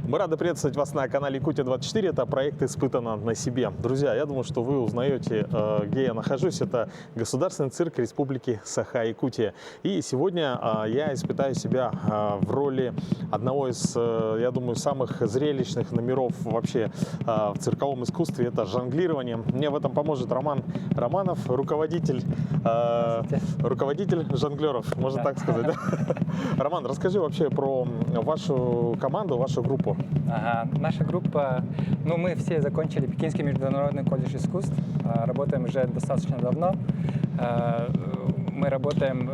Мы рады приветствовать вас на канале Якутия-24. Это проект «Испытано на себе». Друзья, я думаю, что вы узнаете, где я нахожусь. Это Государственный цирк Республики Саха-Якутия. И сегодня я испытаю себя в роли одного из, я думаю, самых зрелищных номеров вообще в цирковом искусстве. Это жонглирование. Мне в этом поможет Роман Романов, руководитель жонглеров, можно так сказать. Да? Роман, расскажи вообще про вашу команду, вашу группу. Ага. Наша группа, мы все закончили Пекинский международный колледж искусств, работаем уже достаточно давно. Мы работаем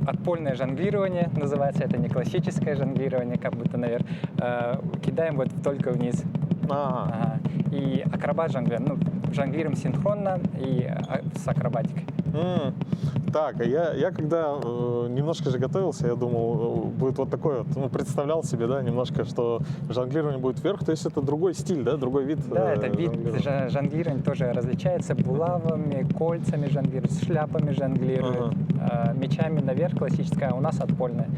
отпольное жонглирование, называется это не классическое жонглирование, как будто, наверное, кидаем вот только вниз. Ага. И акробат-жонглируем, жонглируем синхронно и с акробатикой. Так, я когда немножко же готовился, я думал, будет вот такой вот, представлял себе, да, немножко, что жонглирование будет вверх, то есть это другой стиль, да, другой вид. Да, это вид жонглирования тоже различается, булавами, кольцами жонглируют, шляпами жонглируют, мечами наверх классическая, а у нас отпольная.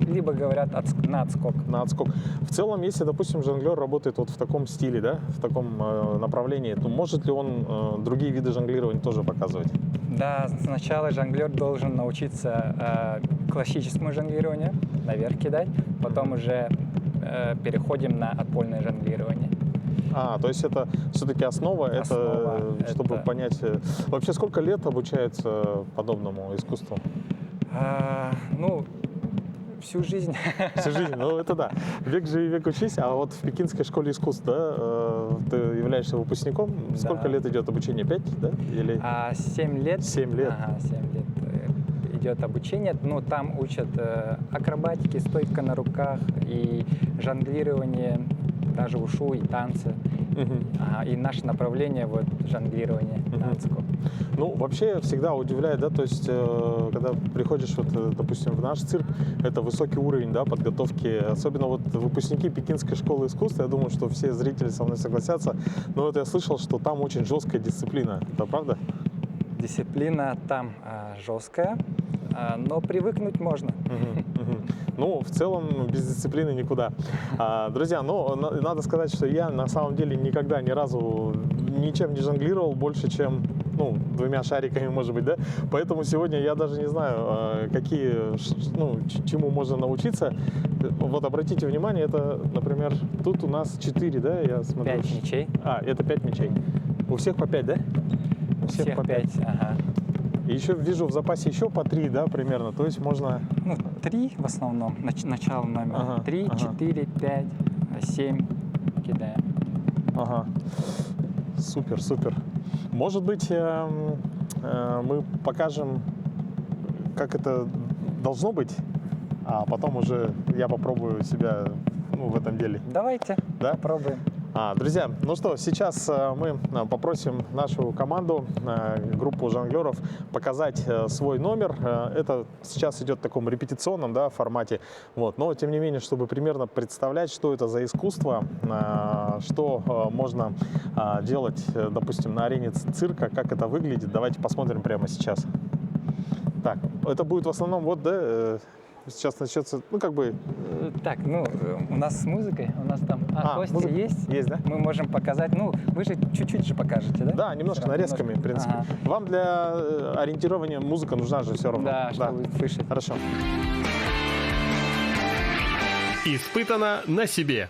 Либо говорят на отскок. На отскок. В целом, если, допустим, жонглер работает вот в таком стиле, да, в таком направлении, то может ли он другие виды жонглирования тоже показывать? Да, сначала жонглер должен научиться классическому жонглированию, наверх кидать, потом уже переходим на отпольное жонглирование. То есть это все-таки основа, чтобы понять. Вообще, сколько лет обучается подобному искусству? Всю жизнь. Всю жизнь, это да. Век живи, век учись. А вот в Пекинской школе искусств, да, ты являешься выпускником. Сколько лет идет обучение? 5, да? Или... 7 лет. 7 лет. 7 лет идет обучение. Там учат акробатики, стойка на руках и жонглирование, даже ушу и танцы. И наше направление жонглирование на отскок. Вообще всегда удивляет, да, то есть, когда приходишь, допустим, в наш цирк, это высокий уровень, да, подготовки, особенно выпускники Пекинской школы искусств, я думаю, что все зрители со мной согласятся, но я слышал, что там очень жесткая дисциплина, это правда? Дисциплина там жесткая, но привыкнуть можно. В целом, без дисциплины никуда. Друзья, надо сказать, что я на самом деле никогда ни разу ничем не жонглировал больше, чем, 2 шариками, может быть, да? Поэтому сегодня я даже не знаю, чему можно научиться. Вот обратите внимание, это, например, тут у нас 4, да, я смотрю. 5 мячей. Это 5 мячей. У всех по 5, да? У всех по 5, ага. И еще вижу в запасе еще по 3, да, примерно, то есть можно... 3 в основном, начало номера. 3, 4, 5, 7 кидаем. Супер, супер. Может быть, мы покажем, как это должно быть, а потом уже я попробую себя в этом деле. Давайте, попробуем. Друзья, сейчас мы попросим нашу команду, группу жонглеров, показать свой номер. Это сейчас идет в таком репетиционном, да, формате. Но, тем не менее, чтобы примерно представлять, что это за искусство, что можно делать, допустим, на арене цирка, как это выглядит. Давайте посмотрим прямо сейчас. Так, это будет в основном сейчас начнется, Так, у нас с музыкой, у нас там гости музыка есть. Есть, да? Мы можем показать, вы же чуть-чуть же покажете, да? Да, немножко нарезками, в принципе. Вам для ориентирования музыка нужна же все равно. Да, чтобы слышать. Хорошо. Испытано на себе.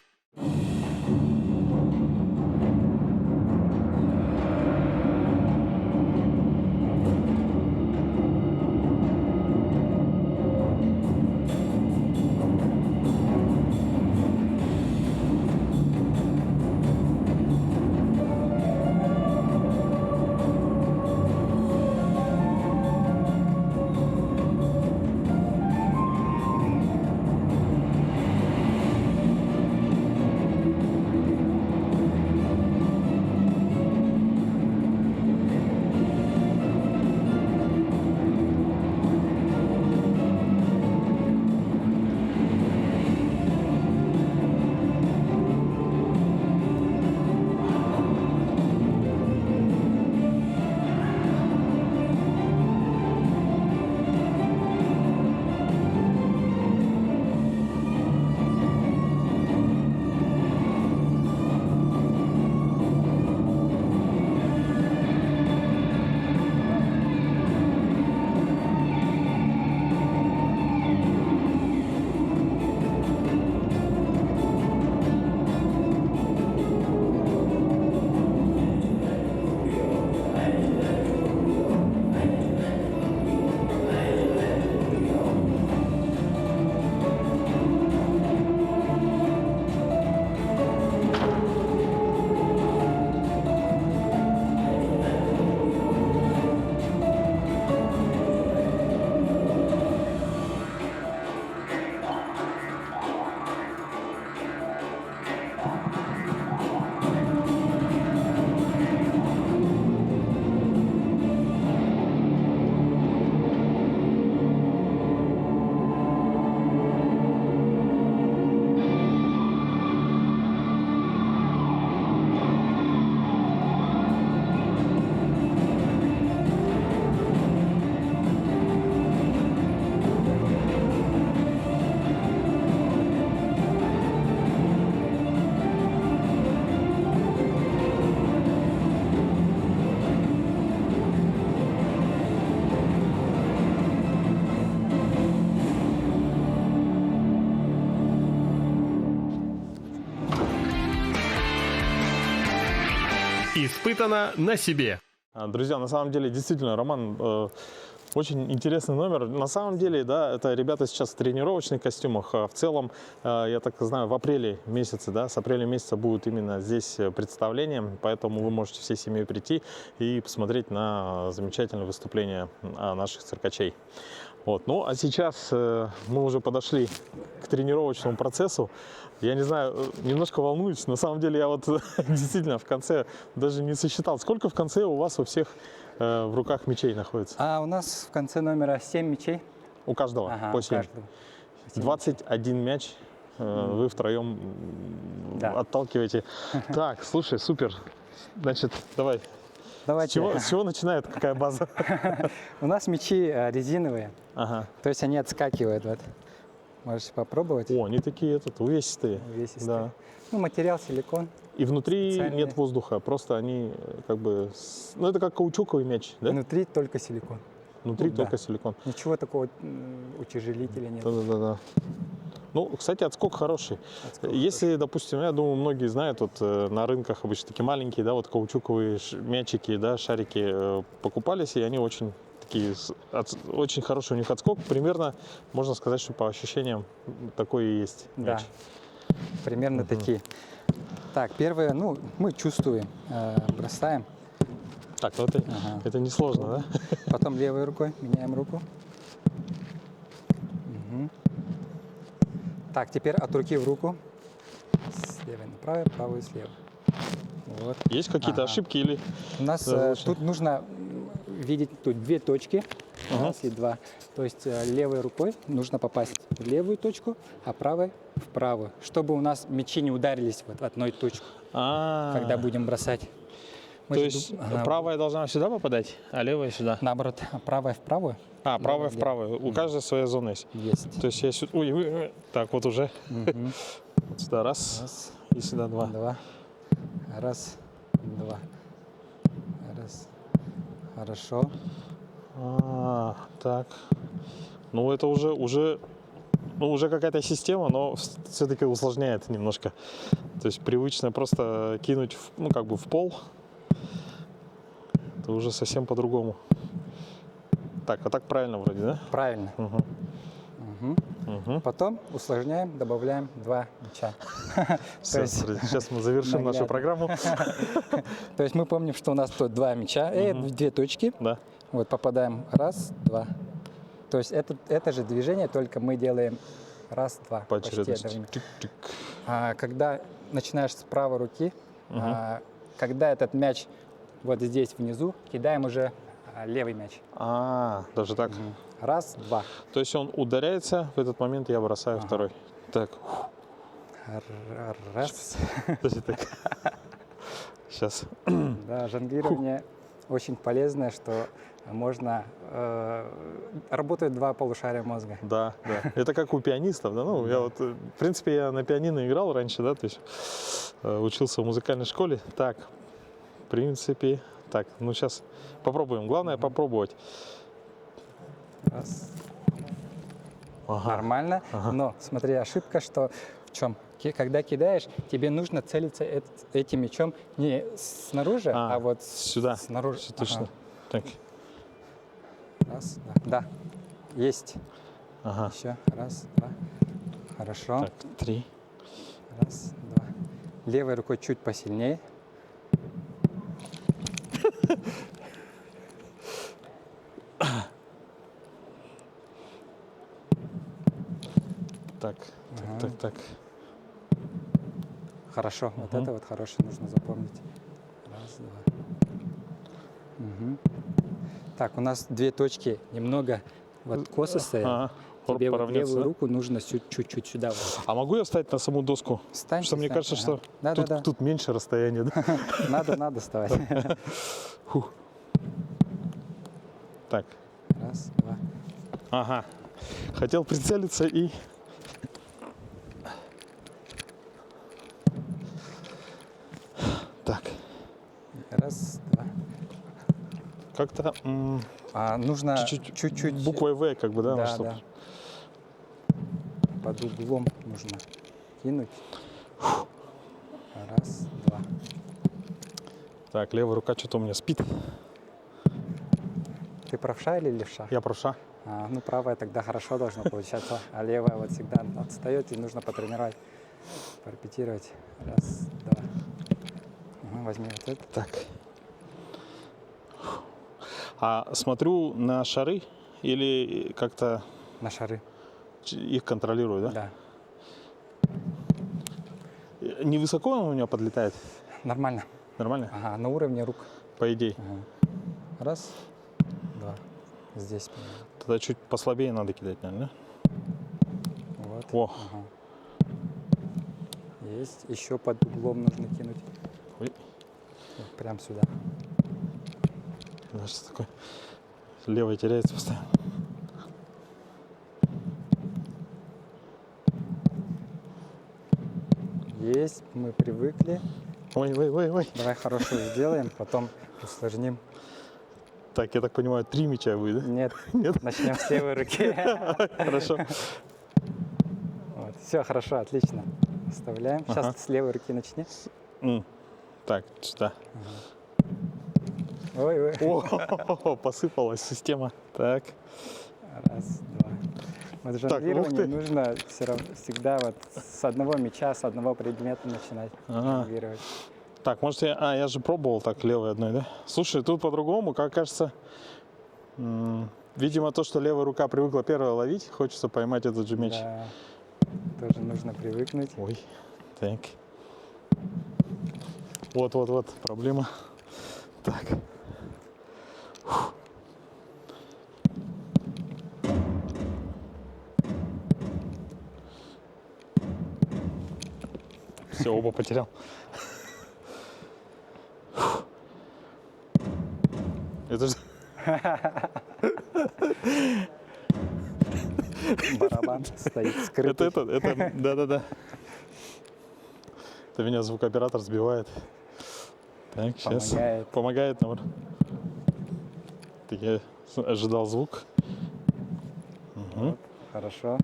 Испытано на себе. Друзья, на самом деле, действительно, Роман, очень интересный номер. На самом деле, да, это ребята сейчас в тренировочных костюмах. В целом, я так знаю, в апреле месяце, да, с апреля месяца будет именно здесь представление, поэтому вы можете всей семьей прийти и посмотреть на замечательное выступление наших циркачей. Вот. Ну, а сейчас мы уже подошли к тренировочному процессу. Я не знаю, немножко волнуюсь. На самом деле, я вот действительно в конце даже не сосчитал. Сколько в конце у вас у всех в руках мячей находится? А у нас в конце номера 7 мячей. У каждого Ага, по у 7. каждого. 21 мяч вы втроем Да. отталкиваете. Так, слушай, супер. Значит, давай. Давайте. С чего начинает какая база? У нас мячи резиновые, Ага. то есть они отскакивают. Вот. Можете попробовать. О, они такие увесистые. Увесистые. Да. Ну, материал силикон. И внутри Специальные. нет воздуха, просто они как бы... Ну, это как каучуковый мяч, да? Внутри только силикон. Внутри да. только силикон. Ничего такого утяжелителя нет. Да-да-да. Ну, кстати, отскок хороший. Отскок Если, допустим, я думаю, многие знают, вот на рынках обычно такие маленькие, да, вот каучуковые мячики, да, шарики покупались, и они очень такие, очень хороший у них отскок. Примерно, можно сказать, что по ощущениям такой и есть Да. мяч. Примерно такие. Так, первое, ну, мы чувствуем, бросаем. Так, ну это несложно, да? Потом левой рукой меняем руку. Мгм. Так, теперь от руки в руку. С левой направо, правую слева. Вот. Есть какие-то Ага. ошибки или... У нас Заочно. тут нужно видеть тут две точки. Раз и два. То есть левой рукой нужно попасть в левую точку, а правой в правую, чтобы у нас мячи не ударились вот в одной точку, когда будем бросать. Мы То же есть ага, правая должна сюда попадать, а левая сюда? наоборот, правая в правую. А, правая в левая. правую. У каждой своя зона есть. Есть. То есть я сюда... Ой, так вот уже. Мгм. Вот сюда раз, Раз, и сюда два. два. Раз, два. Раз. Хорошо. Так. Ну, это уже какая-то система, но все-таки усложняет немножко. То есть привычно просто кинуть, в пол. Это уже совсем по-другому. Так, а так правильно вроде, да? Правильно. Угу. Мгм. Угу. Потом усложняем, добавляем два мяча. То есть- Сейчас мы завершим нашу наглядно. программу. То есть мы помним, что у нас тут два мяча, две точки. Да. Вот попадаем раз, два. То есть это же движение, только мы делаем раз, два. По почти очередности. одновременно. Тик-тик. Когда начинаешь с правой руки, когда этот мяч вот здесь внизу, кидаем уже левый мяч. Даже так. Раз, два. То есть он ударяется, в этот момент я бросаю второй. Так. Раз. Подожди, так. Сейчас. Да, жонглирование очень полезное, что можно... работают два полушария мозга. Да, да. Это как у пианистов, да? Ну, я вот, в принципе, я на пианино играл раньше, да, то есть учился в музыкальной школе. Так, в принципе, так, ну сейчас попробуем. Главное попробовать. Раз. Ага. Нормально. Но смотри, ошибка, что в чем? Когда кидаешь, тебе нужно целиться этим мячом не снаружи, а вот сюда. снаружи. Все точно. Так. Раз, два. Да. Есть. Ага. Еще. Раз, два. Хорошо. Так, 3. Раз, два. Левой рукой чуть посильнее. Так, так. Хорошо. Вот это вот хорошее нужно запомнить. Раз, два. Мгм. Так, у нас две точки немного вот косо стоят. Тебе вот поравняться, левую да? руку нужно чуть-чуть сюда. Вот. А могу я встать на саму доску? Встаньте, Что мне встаньте, кажется, ага. что Да, тут, да, да. тут меньше расстояние, да? Надо вставать. Фух. Так. Раз, два. Ага. Хотел прицелиться и... Так. Раз, два. Как-то Нужно чуть-чуть буквой В, как бы, да? Да, чтоб- да. Под углом нужно кинуть. Раз, два. Так, левая рука что-то у меня спит. Ты правша или левша? Я правша. Ну, правая тогда хорошо должно получаться, а левая вот всегда отстает, и нужно потренировать, порепетировать. Раз, два. Возьми вот это. Так. А смотрю на шары или как-то На шары. их контролирую, да? Да. Невысоко он у меня подлетает? Нормально. Нормально? Ага, на уровне рук. По идее. Ага. Раз, два. Здесь. Тогда чуть послабее надо кидать, наверное, Вот. О. Ага. Есть. Еще под углом нужно кинуть. Ой. Вот прям сюда. да? Что такое? Левая теряется постоянно. Есть. Мы привыкли. Ой. Давай хорошую сделаем, потом усложним. Так, я так понимаю, 3 мяча будет, да? Нет. Нет? Начнем с левой руки. Хорошо. Вот. Все, хорошо, отлично. Оставляем. Сейчас Ага. с левой руки начни. Так, сюда. Ой. О, посыпалась система. Так. Раз, два. Вот Так, ух жонглирование ты. нужно всегда вот с одного мяча, с одного предмета начинать Ага. жонглировать. Так, может я же пробовал так левой одной, да? Слушай, тут по-другому, как кажется, видимо, то, что левая рука привыкла первая ловить, хочется поймать этот же мяч. Да, тоже нужно привыкнуть. Ой, так. Вот, проблема. Так. Все, оба потерял. Это же... Барабан стоит скрытый. Это, да. Это меня звукооператор сбивает. Так, сейчас. Помогает. Помогает, наверное. Так, я ожидал звук. Вот, хорошо.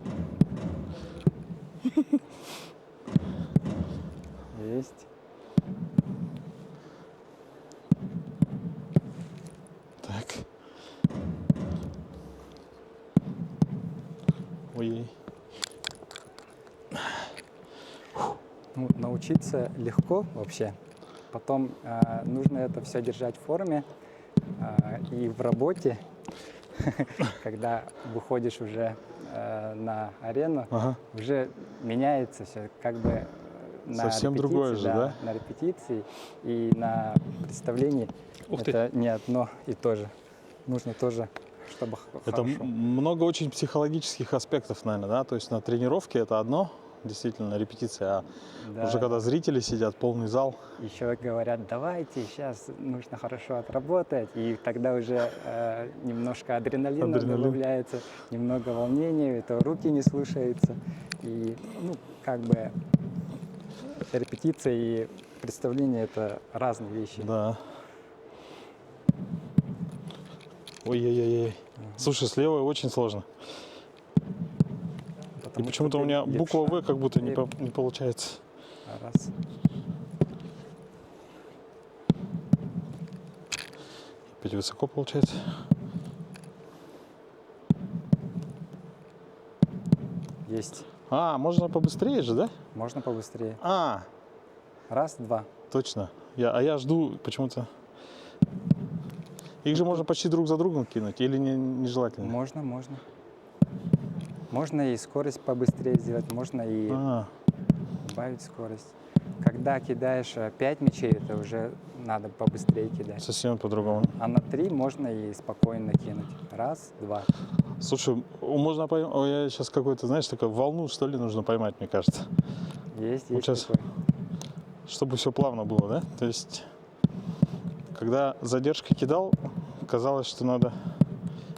Есть. Так. Ой. Ну, научиться легко вообще. Потом нужно это все держать в форме и в работе, когда выходишь уже на арену, Ага. уже меняется все, как бы на Совсем репетиции, другое же, да? На репетиции и на представлении Ух ты. это не одно и то же. Нужно тоже, чтобы Это хорошо. много очень психологических аспектов, наверное, да? То есть на тренировке это одно, действительно, репетиция, а Да. уже когда зрители сидят, полный зал. Еще говорят, давайте, сейчас нужно хорошо отработать, и тогда уже немножко адреналина добавляется, немного волнения, это руки не слушаются, и ну, как бы репетиция и представление это разные вещи. Да. Ой-ой-ой. Слушай, с левой очень сложно. И Потому почему-то что у меня ты буква левша. В как будто не Лев- получается. Раз. Опять высоко получается. Есть. А, можно побыстрее же, да? Можно побыстрее. А, Раз, два. точно. Я жду почему-то. Их же можно почти друг за другом кинуть, или нежелательно? Можно. Можно и скорость побыстрее сделать, можно и А, добавить скорость. Когда кидаешь 5 мячей, это уже надо побыстрее кидать. совсем по-другому. А на 3 можно и спокойно кинуть. Раз, два. Слушай, можно поймать. Я сейчас какой-то, знаешь, такую волну, что ли, нужно поймать, мне кажется. Есть сейчас. такой. Чтобы все плавно было, да? То есть, когда задержкой кидал, казалось, что надо...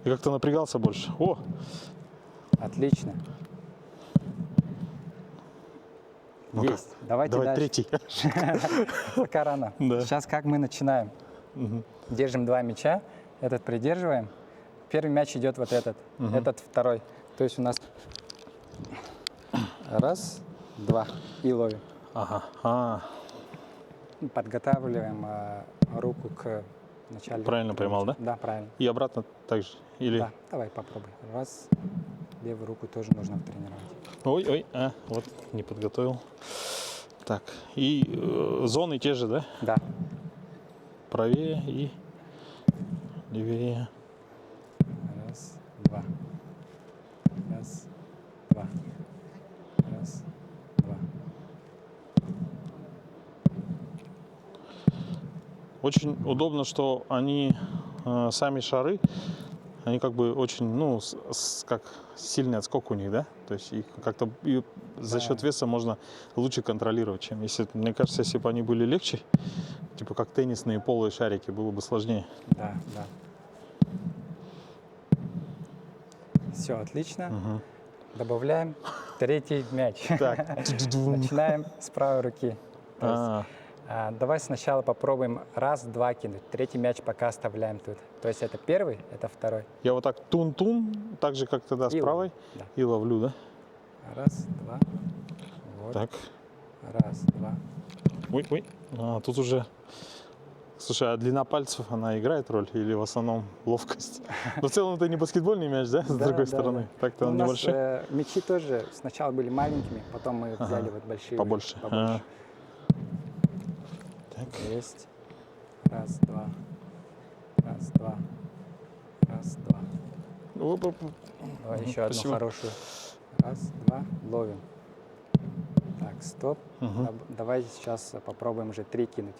И как-то напрягался больше. О, Отлично. Ну-ка, Есть. Давайте давай дальше. третий. Пока рано. Да. Сейчас как мы начинаем? Мгм. Держим 2 мяча, этот придерживаем. Первый мяч идет вот этот, этот второй. То есть у нас раз, два и ловим. Ага. А, подготавливаем руку к началу. Правильно поймал, да? Да, правильно. И обратно так же? Или... Да, давай попробуй. Раз. Левую руку тоже нужно тренировать. Ой, вот не подготовил. Так, и зоны те же, да? Да. Правее и левее. Раз, два. Раз, два. Раз, два. Очень удобно, что они сами шары, они как бы очень, ну, как сильный отскок у них, да? То есть их как-то за счет веса можно лучше контролировать, чем если, мне кажется, если бы они были легче, типа как теннисные полые шарики, было бы сложнее. Да, да. Все, отлично. Мгм. Добавляем третий мяч. Так. Начинаем с правой руки. То есть, А, давай сначала попробуем раз-два кинуть. Третий мяч пока оставляем тут. То есть это первый, это второй. я вот так тун-тун, так же, как тогда с И правой, ловим, да. и ловлю, да? Раз, два. Вот. Так. Раз, два. Ой. Тут уже... Слушай, а длина пальцев, она играет роль или в основном ловкость? Но в целом это не баскетбольный мяч, да, с Да, другой да, стороны? да. Так-то Ну, он у нас небольшой? мячи тоже сначала были маленькими, потом мы взяли вот большие. уже, Побольше. побольше. Так. Есть. Раз, два. Раз, два. Раз, два. Оп-оп-оп. Давай еще одну Спасибо. хорошую. Раз, два, ловим. Так, стоп. Мгм. Давай сейчас попробуем уже 3 кинуть.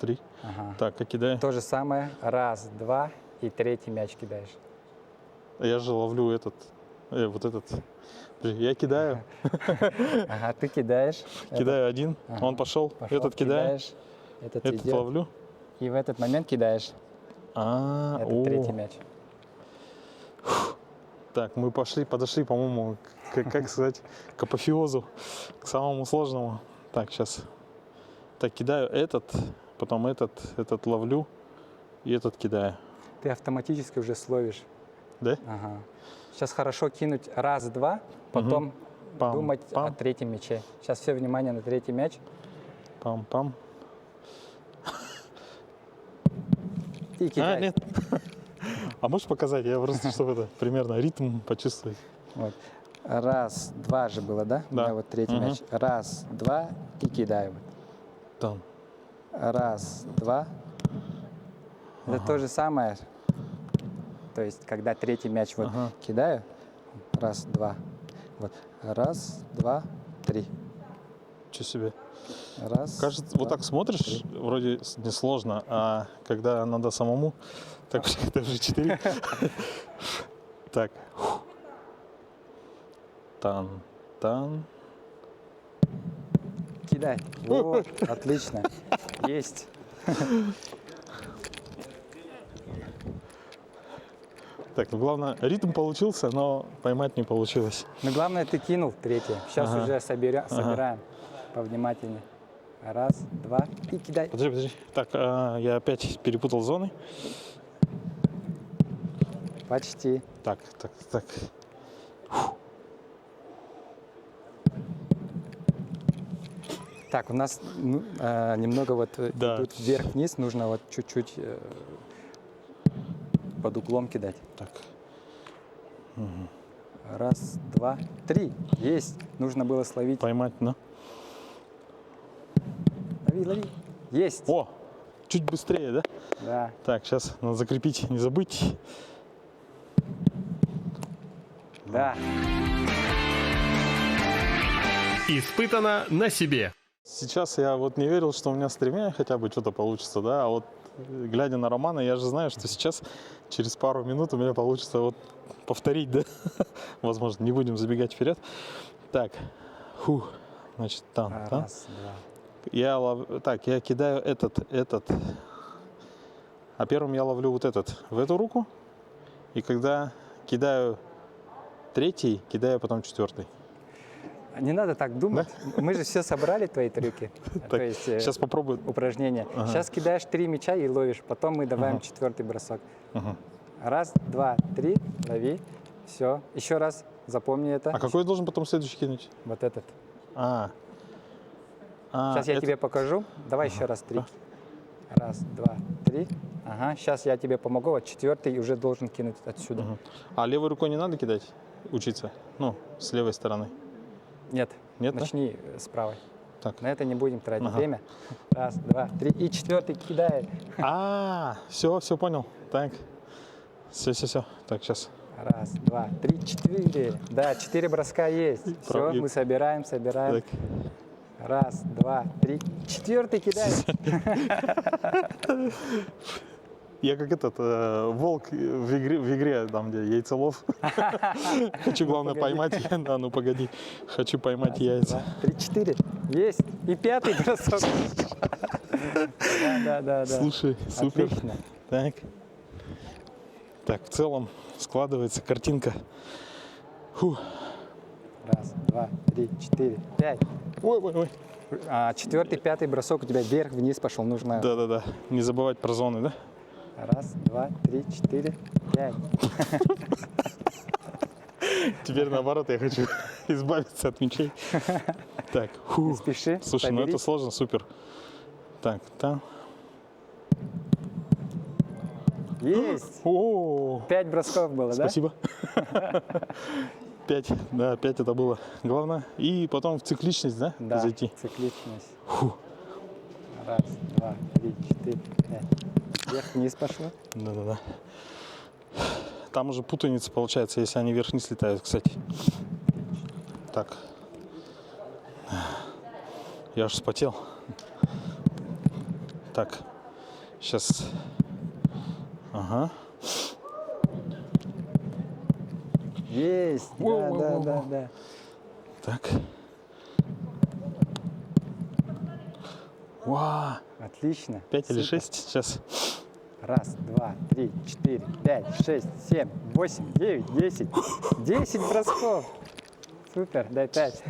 3. Ага. Так, а кидаю. То же самое. Раз, два, и третий мяч кидаешь. Я же ловлю этот, вот этот. Подожди, я кидаю, Ага, ты кидаешь. кидаю один, Ага. он пошел, Пошел, этот кидаю, кидаешь, этот этот идет. ловлю. И в этот момент кидаешь. Это третий мяч. Так, мы подошли, по-моему, как сказать, к апофеозу, к самому сложному. Так, сейчас. Так, кидаю этот, потом этот ловлю и этот кидаю. Ты автоматически уже словишь. Да? Ага. Сейчас хорошо кинуть раз-два, потом Пам, думать пам. о третьем мяче. Сейчас все внимание на третий мяч. Пам-пам. И кидай. Нет. А можешь показать? Я просто, чтобы это примерно ритм почувствовать. Вот. Раз, два же было, да? Да. У меня вот третий Мгм. мяч. Раз, два и кидаю. Там. Раз, два. Это то же самое. То есть, когда третий мяч вот Ага. кидаю, раз, два. Вот. Раз, два, три. Что себе? Раз. Кажется, вот два. так смотришь, вроде несложно, а когда надо самому, так это уже 4. Так. Тан. Кидай. Вот, отлично. Есть. Так, ну главное, ритм получился, но поймать не получилось. Но главное, ты кинул третье. Сейчас Ага. уже собираем повнимательнее. Раз, два и кидай. Подожди. Так, я опять перепутал зоны. Почти. Так. Так, у нас немного вот Да. идут вверх-вниз, нужно вот чуть-чуть под углом кидать. Так. Раз, два, три. Есть. Нужно было словить. Поймать, ну. Лови. Есть. О, чуть быстрее, да? Да. Так, сейчас надо закрепить, не забыть. Да. Испытано на себе. Сейчас я вот не верил, что у меня с тремя хотя бы что-то получится, да, а вот глядя на Романа, я же знаю, что сейчас через пару минут у меня получится вот повторить, да, возможно, не будем забегать вперед. Так, значит, там. Раз, два. Я кидаю этот, а первым я ловлю вот этот в эту руку, и когда кидаю третий, кидаю потом четвертый. Не надо так думать. Мы же все собрали твои трюки. То Так, есть сейчас попробую. упражнения. Сейчас кидаешь 3 мяча и ловишь. Потом мы добавим четвертый бросок. Раз, два, три, лови. Все. Еще раз запомни это. А какой я должен потом следующий кинуть? Вот этот. Сейчас я это- тебе покажу. Давай еще раз 3. Раз, два, 3. Ага, сейчас я тебе помогу. Вот 4-й уже должен кинуть отсюда. А левой рукой не надо кидать? Учиться? Ну, с левой стороны. Нет, Нет, да? начни с правой. Так. На это не будем тратить Ага. время. Раз, два, 3. И 4-й кидай. Все понял. Так. Все. Так, сейчас. Раз, два, 3, 4. Да, 4 броска есть. Все, Прав- мы собираем. Так. Раз, два, 3. 4-й кидай. Я как этот волк в игре, там, где яйцелов. Хочу, главное, погоди. поймать. Да, ну погоди. Хочу поймать яйца. 3, 4. Есть. И 5-й бросок. Да. Слушай, супер. Отлично. Так. Так, в целом складывается картинка. Фу. Раз, два, 3, 4, 5. Ой. 4-й, 5-й бросок у тебя вверх-вниз пошел. Нужно Да. Не забывать про зоны, да? раз, два, 3, 4, 5. Теперь наоборот, я хочу избавиться от мячей. Так, Не спеши. Слушай, ну это соберись. сложно, супер. Так, там. Есть. О, 5 бросков было, спасибо. 5, да, 5 это было главное. И потом в цикличность, да, Да? Да, зайти. цикличность. Фу. Раз, два, 3, 4, 5. Вверх-вниз пошло. Да. Там уже путаница получается, если они вверх-вниз летают, кстати. Так. Я аж вспотел. Так. Сейчас. Ага. Есть. Да. Так. Вау. Отлично. 5 или Супер. 6 сейчас. Раз, два, 3, 4, 5, 6, 7, 8, 9, 10. 10 бросков. Супер, дай 5.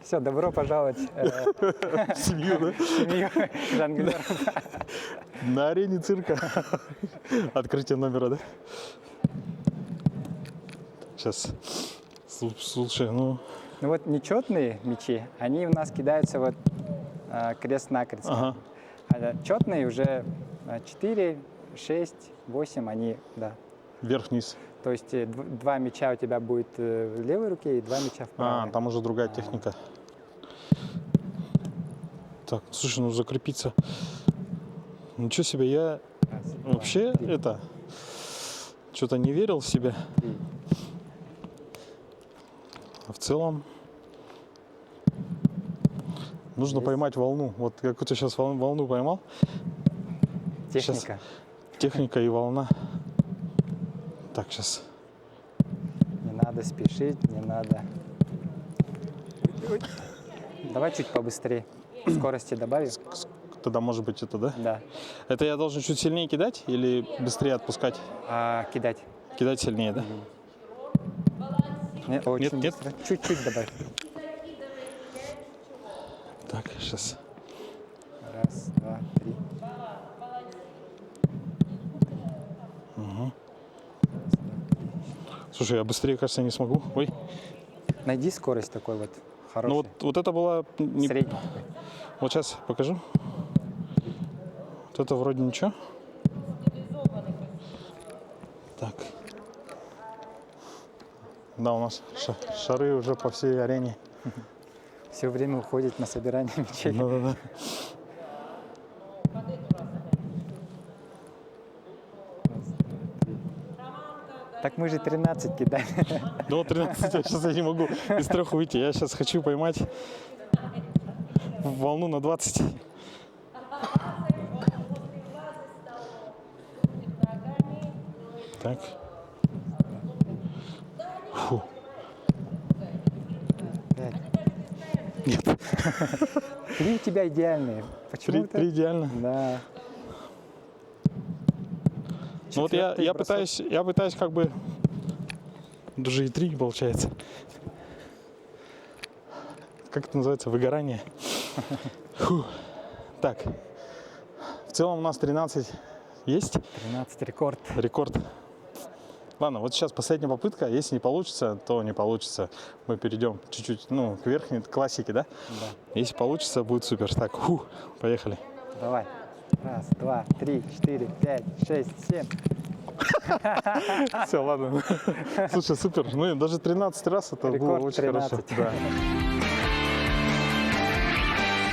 Все, добро пожаловать В семью, да? в семью жонглеров. На арене цирка. Открытие номера, да? Сейчас. Слушай, ну. Ну вот нечетные мячи, они у нас кидаются вот крест-накрест. Ага. А четные уже 4, 6, 8, они, да. Вверх-вниз. То есть 2 мяча у тебя будет в левой руке и 2 мяча в правой. Там уже другая техника. Так, слушай, ну закрепиться. Ничего себе, я Раз, два, вообще 3, это что-то не верил в себя. 3. А в целом нужно Есть. поймать волну. Вот как ты сейчас волну поймал. Техника. Техника и волна. Так, сейчас. Не надо спешить, не надо. Ой. Давай чуть побыстрее. Скорости добавим. Тогда может быть это, да? Да. Это я должен чуть сильнее кидать или быстрее отпускать? Кидать. Кидать сильнее, да? Очень нет. быстро. Чуть-чуть добавь. Так, сейчас. Раз, два, 3. Слушай, я быстрее, кажется, не смогу. Ой. Найди скорость такой вот хороший. Ну вот это было... не- Средний такой. Вот сейчас покажу. Вот это вроде ничего. Так. Да, у нас шары уже по всей арене. Все время уходит на собирание мячей. Да. Так мы же 13 кидаем. Ну, 13, сейчас я не могу из 3 выйти. Я сейчас хочу поймать волну на 20. Так. Фу. 5. Нет. 3 у тебя идеальные. Почему 3 идеально. Да. Ну вот я Четвертый бросок. пытаюсь как бы даже и 3 получается. Как это называется? Выгорание. Фу. Так. В целом у нас 13 есть. 13 рекорд. Рекорд. Ладно, вот сейчас последняя попытка. Если не получится, то не получится. Мы перейдем чуть-чуть, ну, к верхней классике, да? Да. Если получится, будет супер. Так, поехали. Давай. Раз, два, три, четыре, пять, шесть, семь. Все, ладно. Слушай, супер. Ну, и даже 13 раз это было Рекорд очень 13. хорошо. Да.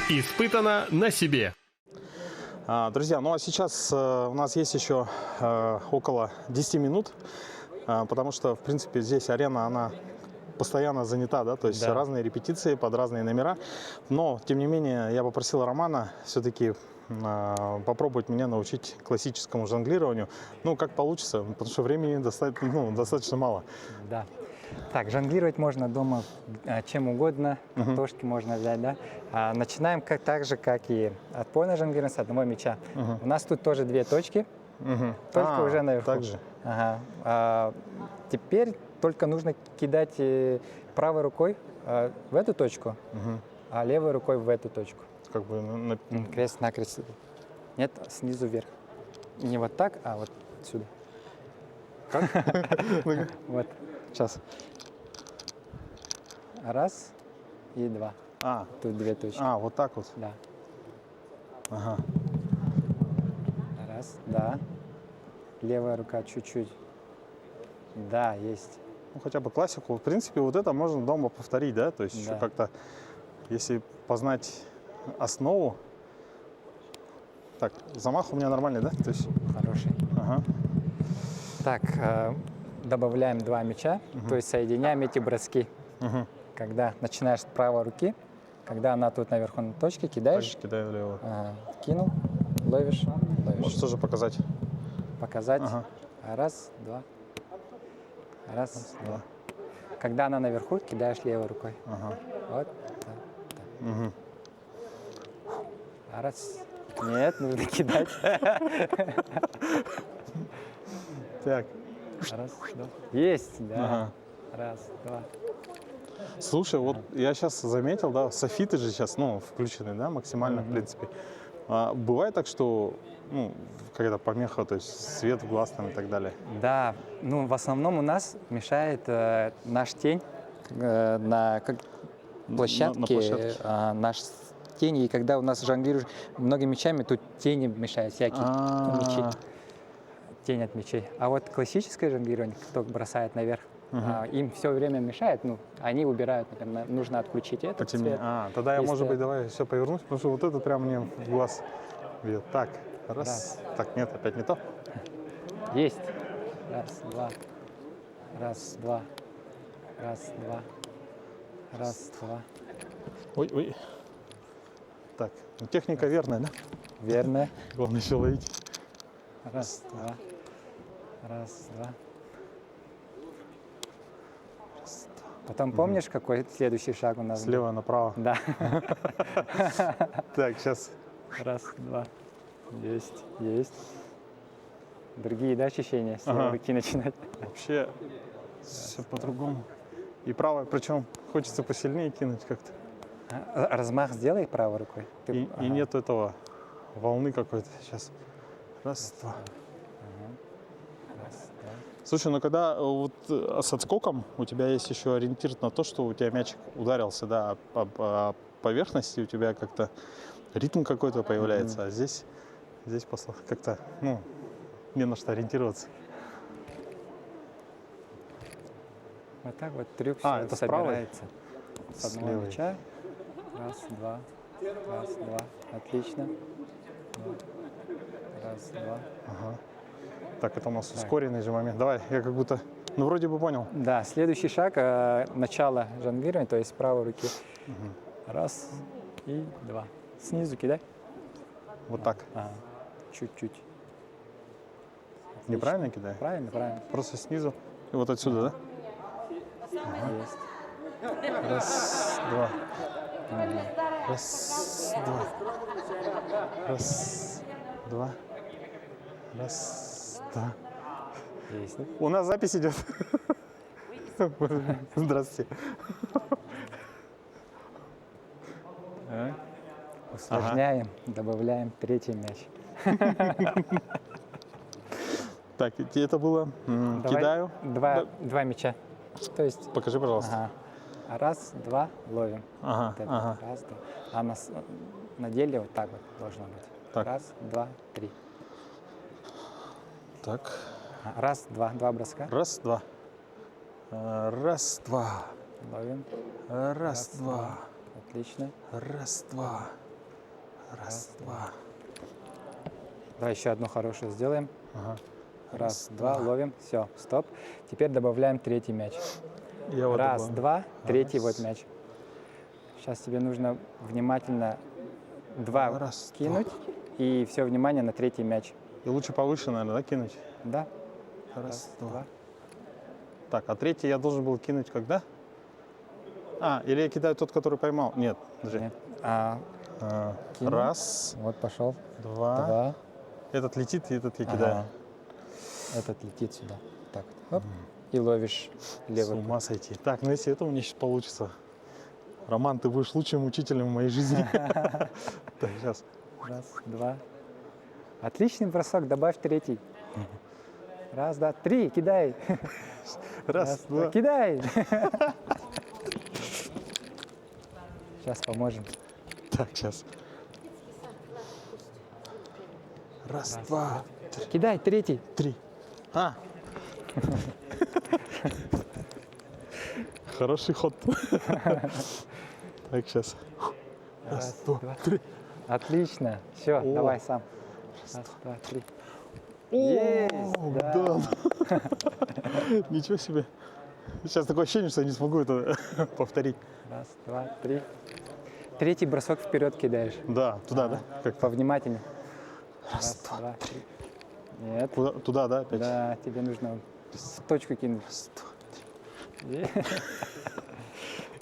Испытано на себе. Друзья, ну а сейчас у нас есть еще около 10 минут, потому что, в принципе, здесь арена, она постоянно занята, да, то есть Да. разные репетиции под разные номера. Но, тем не менее, я попросил Романа все-таки попробовать меня научить классическому жонглированию. Ну, как получится, потому что времени достаточно мало. Да. Так, жонглировать можно дома чем угодно, картошки можно взять, да. Начинаем так же, как и отпойное жонглирование с одного мяча. У нас тут тоже 2 точки, только уже наверху. Так же. Ага. Теперь только нужно кидать правой рукой в эту точку, а левой рукой в эту точку. Как бы Крест-накрест. Нет, снизу вверх. Не вот так, а вот сюда. Вот. Сейчас. Раз и два. Тут 2 точки. вот так вот. Да. Ага. Раз, да. Левая рука чуть-чуть. Да, есть. Ну, хотя бы классику. В принципе, вот это можно дома повторить, да? То есть еще Да. как-то, если познать основу. Так, замах у меня нормальный, да? То есть, Хороший. ага. Так, добавляем 2 мяча, то есть соединяем эти броски. Когда начинаешь с правой руки, когда она тут наверху на точке, кидаешь, Также кидаю влево. кинул, ловишь, Можешь тоже показать. показать. Ага. Раз, два. Раз, два. Когда она наверху, кидаешь левой рукой. Ага. Вот. Так. Раз. Нет, нужно кидать. Так. Раз, два. Есть, да. Ага. Раз, два. Слушай, вот я сейчас заметил, да, софиты же сейчас, ну, включены, да, максимально, в принципе. Бывает так, что, ну, какая-то помеха, то есть свет в глаз там и так далее. Да, ну в основном у нас мешает наш тень на площадке, площадке. наш тень, и когда у нас жонглируешь многими мячами, тут тени мешают всякие мячи, тень от мячей. А вот классическое жонглирование, кто бросает наверх, им все время мешает, ну, они убирают, например, нужно отключить этот цвет. Тогда я, Если- может быть, давай все повернусь, потому что вот это прям мне в глаз бьет. Так, раз. Так, нет, опять не то. Есть. Раз, два. Раз, два. Раз, два. Раз, два. Ой. Так, ну, техника верная, да? Верно. Главное еще ловить. Раз, два. Раз, два. Потом помнишь, какой следующий шаг у нас был? Слева направо. Да. Так, сейчас. Раз, два. Есть, есть. Другие, да, ощущения? С левой руки начинать. Вообще все по-другому. И правой, причем хочется посильнее кинуть как-то. Размах сделай правой рукой. И нет этого волны какой-то сейчас. Раз, два. Раз, два. Слушай, ну когда вот с отскоком у тебя есть еще ориентир на то, что у тебя мячик ударился, да, по поверхности, у тебя как-то ритм какой-то появляется, а здесь как-то, ну, не на что ориентироваться. Вот так вот трюк это с правой? собирается. С одного левой. мяча. Раз, два. Раз, два. Отлично. Раз, два. Так, это у нас ускоренный же момент. Давай, я как будто, ну, вроде бы понял. Да, следующий шаг, начало жонглирования, то есть с правой руки. Раз и два. Снизу кидай. Вот так. Чуть-чуть. Неправильно кидаю? Правильно, правильно. Просто снизу и вот отсюда, да? Есть. Раз, два. Раз, два. Раз, два. Раз, два. Есть. У нас запись идет. Здравствуйте. Усложняем, добавляем третий мяч. Так, это было, Давай кидаю. два мяча. То есть, Покажи, пожалуйста. ага. Раз, два, ловим. Ага, Вот это. ага. Раз, два. А на деле вот так вот должно быть. Так. Раз, два, три. Так, Раз, два броска. раз, два. Раз, два. Ловим. Раз, два. Отлично. Раз, два. Раз, два. Давай еще одну хорошую сделаем. Ага. Раз, два, ловим. Все, стоп. Теперь добавляем третий мяч. Я вот Раз, добавлю. два, третий Раз. вот мяч. Сейчас тебе нужно внимательно два Раз, кинуть и все внимание на третий мяч. И лучше повыше, наверное, да, кинуть? Да? Раз, два. Так, а третий я должен был кинуть когда? Или я кидаю тот, который поймал? Нет, подожди. Нет. Кинул. Раз, Вот пошел. два. Два. Этот летит, и этот я кидаю. Ага. Этот летит сюда. Так, вот. Оп. И ловишь С левый. ума сойти. Так, ну если это у меня сейчас получится. Роман, ты будешь лучшим учителем в моей жизни. Так, сейчас. Раз, два. Отличный бросок, добавь третий. Раз, два, три, кидай. Раз, два. Кидай. Сейчас поможем. Так, сейчас. Раз, два, Кидай, третий. три. Хороший ход. Так, сейчас. Раз, два, три. Отлично. Все, О. давай сам. Раз, два, три. О, Есть, да. да. Ничего себе. Сейчас такое ощущение, что я не смогу это повторить. Раз, два, три. Третий бросок вперед кидаешь. Да, туда, да? Как? Повнимательнее. Раз, Раз, два, три. Нет. Куда? Туда, да, опять? Да, тебе нужно в точку кинуть. Раз, два, три.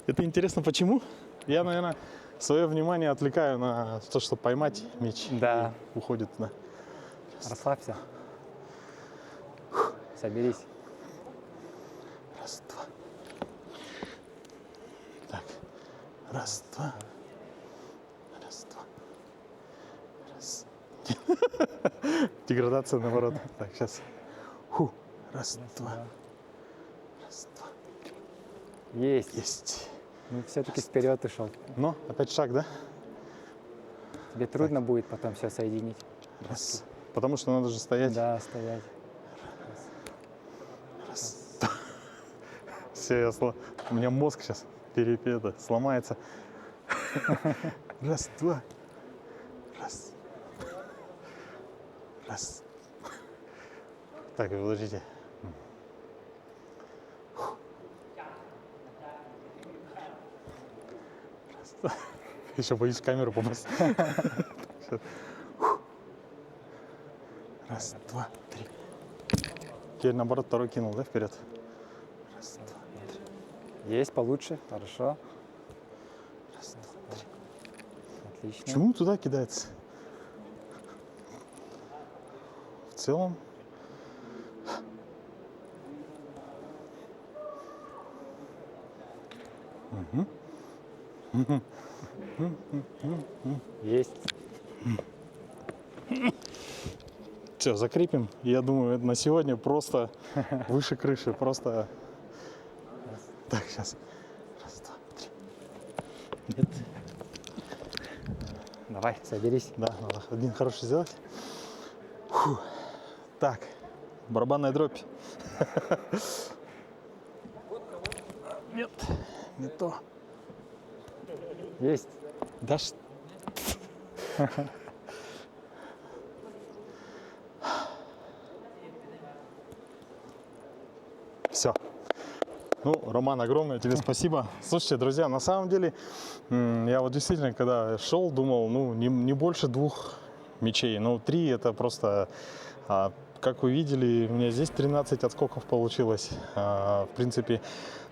Это интересно, почему? Я, наверное, свое внимание отвлекаю на то, чтобы поймать мяч. Да. И уходит на... Расслабься. Соберись. Раз, два. Так. Раз, два. Раз, два. Раз. Деградация наоборот. Так, сейчас. Раз, два. Раз, два. Есть. Есть. Ну, все-таки вперед ушел. Но опять шаг, да? Тебе трудно будет потом все соединить. Раз. Потому что надо же стоять. Да, стоять. Раз. Все, у меня мозг сейчас сломается. Раз, два. Раз. Раз. Так, подождите. Раз, два. Еще боюсь в камеру попасть. Раз, два, три. Теперь наоборот второй кинул, да, вперед? Раз, два, три. Есть получше. Хорошо. Раз, два, три. Отлично. Почему туда кидается? В целом. Есть. Все, закрепим. Я думаю, это на сегодня просто выше крыши. Просто. Так, сейчас. Раз, два, три. Нет. Давай, соберись. Да, надо один хороший сделать. Фу. Так, барабанная дробь. Нет, не то. Есть. Да Все. Ну, Роман, огромное тебе спасибо. Слушайте, друзья, на самом деле, я вот действительно, когда шел, думал, ну, не больше 2 мячей. Ну, 3 это просто, как вы видели, у меня здесь 13 отскоков получилось. В принципе,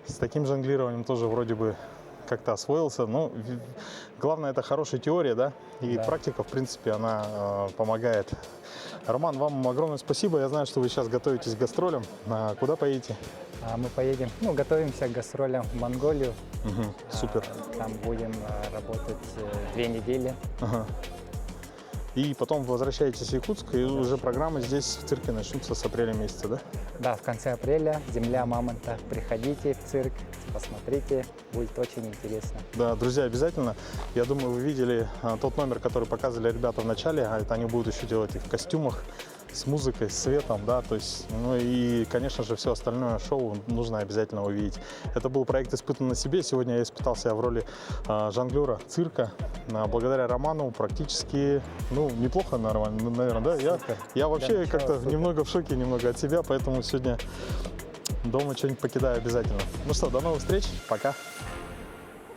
с таким жонглированием тоже вроде бы как-то освоился. Но главное, это хорошая теория, да, и Да. практика, в принципе, она помогает. Роман, вам огромное спасибо. Я знаю, что вы сейчас готовитесь к гастролям. Куда поедете? Мы поедем, готовимся к гастролям в Монголию. Супер. Там будем работать 2 недели. Ага. И потом возвращаетесь в Якутск, и уже программы здесь в цирке начнутся с апреля месяца, да? Да, в конце апреля «Земля мамонта». Приходите в цирк, посмотрите, будет очень интересно. Да, друзья, обязательно. Я думаю, вы видели тот номер, который показывали ребята в начале, а это они будут еще делать и в костюмах, с музыкой, с светом, да, то есть, ну и, конечно же, все остальное шоу нужно обязательно увидеть. Это был проект «Испытан на себе». Сегодня я испытал себя в роли жонглера цирка. Благодаря Роману практически, ну, неплохо, нормально, наверное, да? Я вообще как-то немного в шоке, немного от себя, поэтому сегодня дома что-нибудь покидаю обязательно. Ну что, до новых встреч, пока!